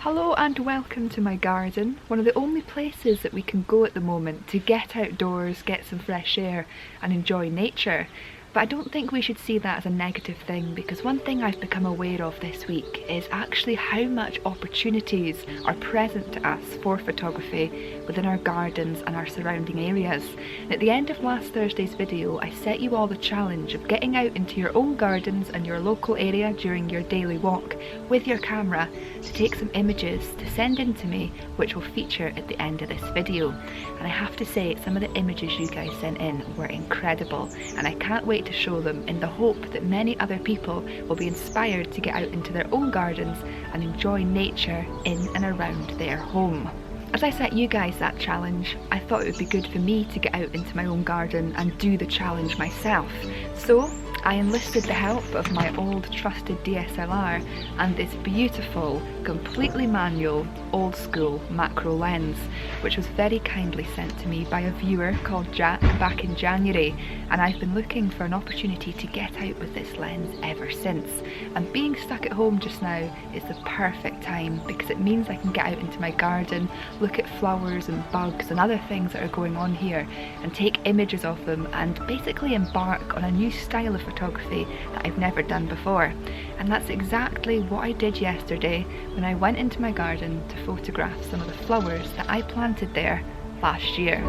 Hello and welcome to my garden, one of the only places that we can go at the moment to get outdoors, get some fresh air and enjoy nature. But I don't think we should see that as a negative thing, because one thing I've become aware of this week is actually how much opportunities are present to us for photography within our gardens and our surrounding areas. And at the end of last Thursday's video, I set you all the challenge of getting out into your own gardens and your local area during your daily walk with your camera to take some images to send in to me, which will feature at the end of this video. And I have to say, some of the images you guys sent in were incredible, and I can't wait to show them in the hope that many other people will be inspired to get out into their own gardens and enjoy nature in and around their home. As I set you guys that challenge, I thought it would be good for me to get out into my own garden and do the challenge myself. So I enlisted the help of my old trusted DSLR and this beautiful, completely manual, old school macro lens, which was very kindly sent to me by a viewer called Jack back in January, and I've been looking for an opportunity to get out with this lens ever since. And being stuck at home just now is the perfect time, because it means I can get out into my garden, look at flowers and bugs and other things that are going on here, and take images of them and basically embark on a new style of photography that I've never done before. And that's exactly what I did yesterday when I went into my garden to photograph some of the flowers that I planted there last year.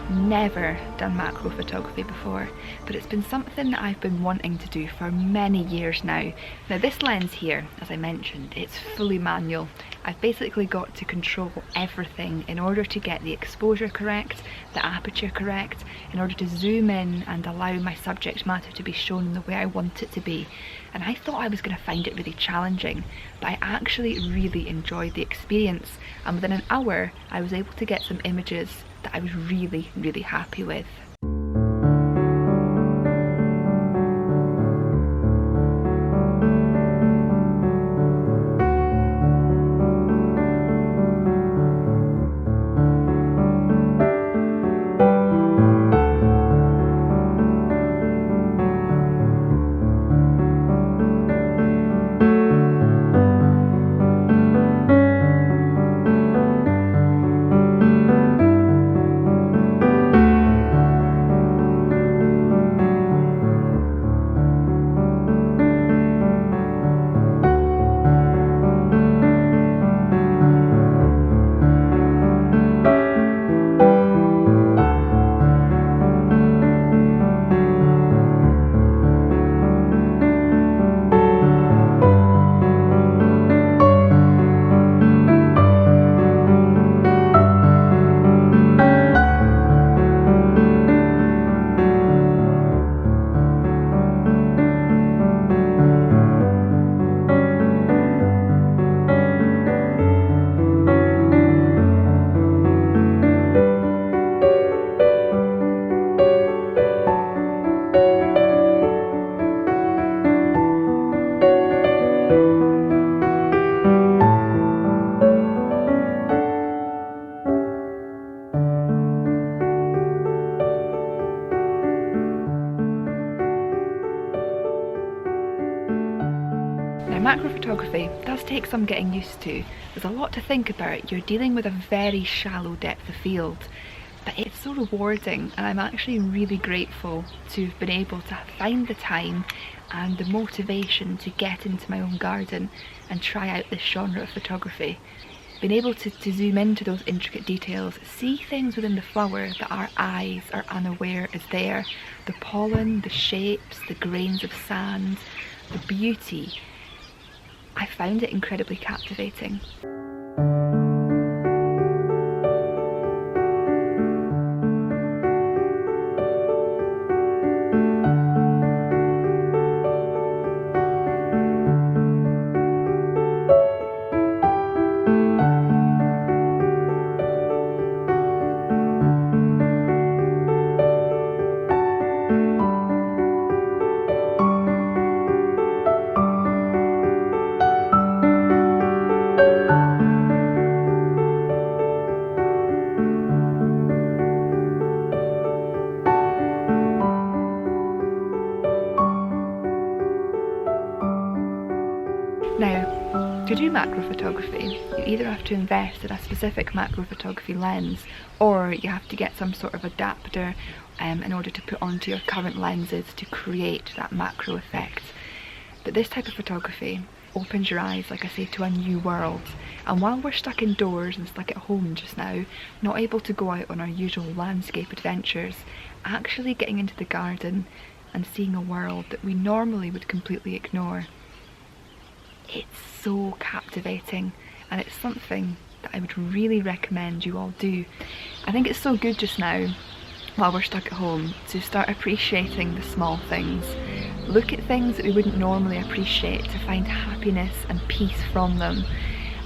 Never done macro photography before, but it's been something that I've been wanting to do for many years now. Now this lens here, as I mentioned, it's fully manual. I've basically got to control everything in order to get the exposure correct, the aperture correct, in order to zoom in and allow my subject matter to be shown in the way I want it to be. And I thought I was going to find it really challenging, but I actually really enjoyed the experience, and within an hour I was able to get some images that I was really happy with. Macro photography does take some getting used to. There's a lot to think about. You're dealing with a very shallow depth of field, but it's so rewarding, and I'm actually really grateful to have been able to find the time and the motivation to get into my own garden and try out this genre of photography. Being able to zoom into those intricate details, see things within the flower that our eyes are unaware is there. The pollen, the shapes, the grains of sand, the beauty. I found it incredibly captivating. Now, to do macro photography, you either have to invest in a specific macro photography lens, or you have to get some sort of adapter in order to put onto your current lenses to create that macro effect. But this type of photography opens your eyes, like I say, to a new world. And while we're stuck indoors and stuck at home just now, not able to go out on our usual landscape adventures, actually getting into the garden and seeing a world that we normally would completely ignore, it's so captivating, and it's something that I would really recommend you all do. I think it's so good just now, while we're stuck at home, to start appreciating the small things. Look at things that we wouldn't normally appreciate, to find happiness and peace from them.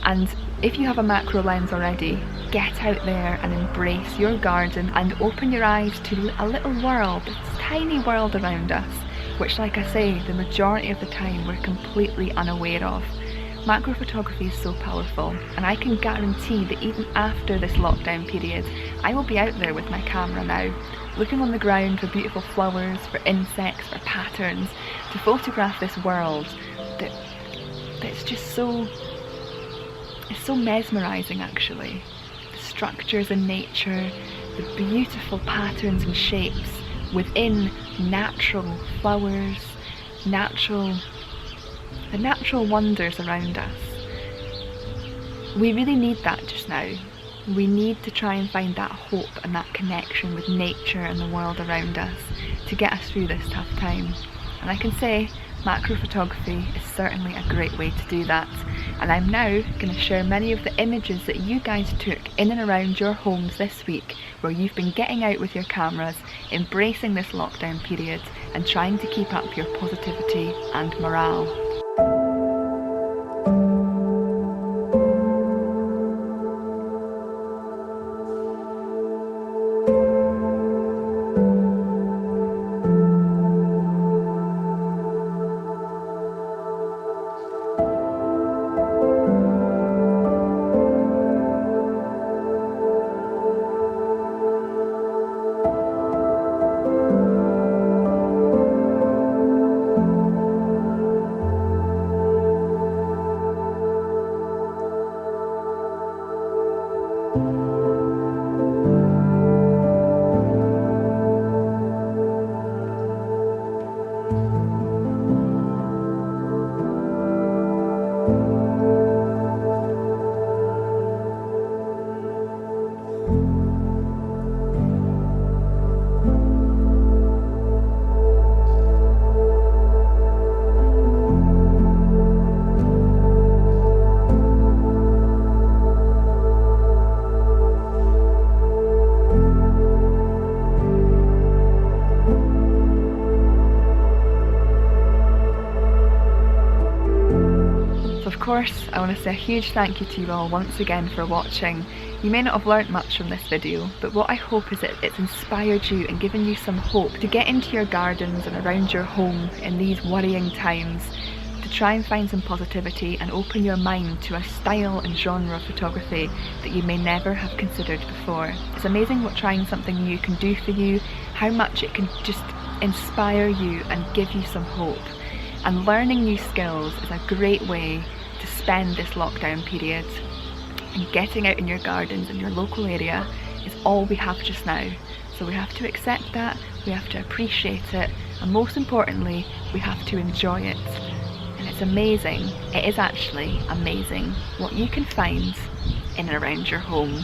And if you have a macro lens already, get out there and embrace your garden and open your eyes to a little world, this tiny world around us, which, like I say, the majority of the time we're completely unaware of. Macro photography is so powerful, and I can guarantee that even after this lockdown period, I will be out there with my camera now, looking on the ground for beautiful flowers, for insects, for patterns, to photograph this world that's just so, it's so mesmerising actually. The structures in nature, the beautiful patterns and shapes within natural flowers, the natural wonders around us. We really need that just now. We need to try and find that hope and that connection with nature and the world around us to get us through this tough time. And I can say macro photography is certainly a great way to do that. And I'm now going to share many of the images that you guys took in and around your homes this week, where you've been getting out with your cameras, embracing this lockdown period and trying to keep up your positivity and morale. Of course, I want to say a huge thank you to you all once again for watching. You may not have learnt much from this video, but what I hope is that it's inspired you and given you some hope to get into your gardens and around your home in these worrying times, to try and find some positivity and open your mind to a style and genre of photography that you may never have considered before. It's amazing what trying something new can do for you, how much it can just inspire you and give you some hope. And learning new skills is a great way to spend this lockdown period, and getting out in your gardens in your local area is all we have just now. So we have to accept that, we have to appreciate it, and most importantly, we have to enjoy it. And it's amazing, it is actually amazing what you can find in and around your home.